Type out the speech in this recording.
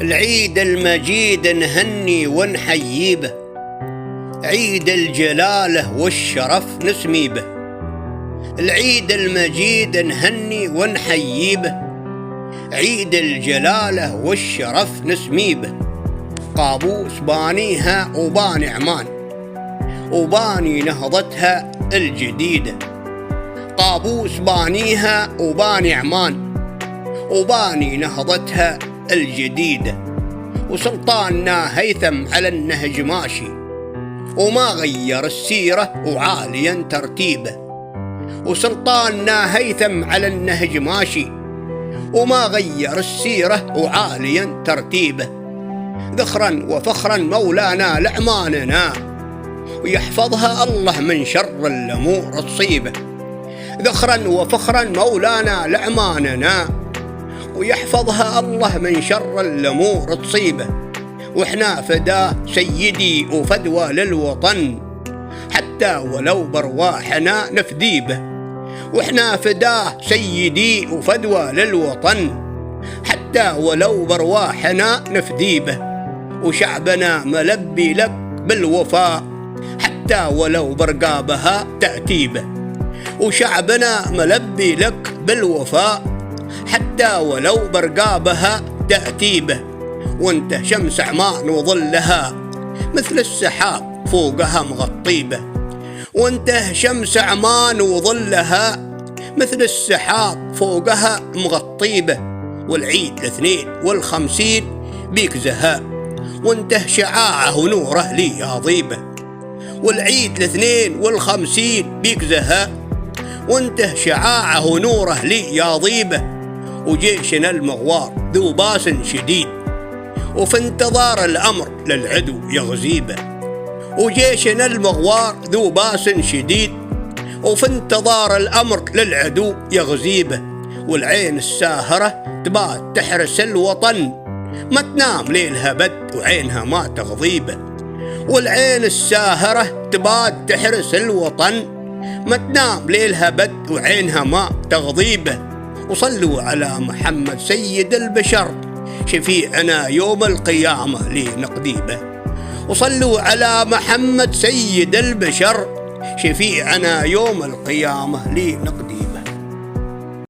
العيد المجيد نهني ونحيي به، عيد الجلالة والشرف نسمي به. العيد المجيد نهني ونحيي به، عيد الجلالة والشرف نسمي به. قابوس بانيها وباني عمان، وباني نهضتها الجديدة. قابوس بانيها وباني عمان، وباني نهضتها الجديدة. وسلطاننا هيثم على النهج ماشي، وما غير السيرة وعاليا ترتيبه. وسلطاننا هيثم على النهج ماشي، وما غير السيرة وعاليا ترتيبه. ذخرا وفخرا مولانا لعماننا، ويحفظها الله من شر الأمور تصيبه. ذخرا وفخرا مولانا لعماننا، ويحفظها الله من شر الأمور تصيبه. وإحنا فداه سيدي وفدوى للوطن، حتى ولو برواحنا نفدي به. وإحنا فداه سيدي وفدوى للوطن، حتى ولو برواحنا نفدي به. وشعبنا ملبي لك بالوفاء، حتى ولو برقابها تأتي به. وشعبنا ملبي لك بالوفاء، حتى ولو برقابها تأتي به. وانت شمس عمان وظلها مثل السحاب فوقها مغطي به. وانت شمس عمان وظلها مثل السحاب فوقها مغطي به. والعيد 52 بيك زهاء، وانت شعاعه ونوره لي يا ضيبه. والعيد 52 بيك زهاء، وانت شعاعه ونوره لي يا ضيبه. وجيشنا المغوار ذو باس شديد، وفي انتظار الأمر للعدو يغزيبه. وجيشنا المغوار ذو باس شديد، وفي انتظار الأمر للعدو يغزيبه. والعين الساهرة تبات تحرس الوطن، ما تنام ليلها بد وعينها ما تغضيبه. والعين الساهرة تبات تحرس الوطن، ما تنام ليلها بد وعينها ما تغضيبه. وصلوا على محمد سيد البشر، شفيعنا يوم القيامة لنقديبه. وصلوا على محمد سيد البشر، شفيعنا يوم القيامة لنقديبه.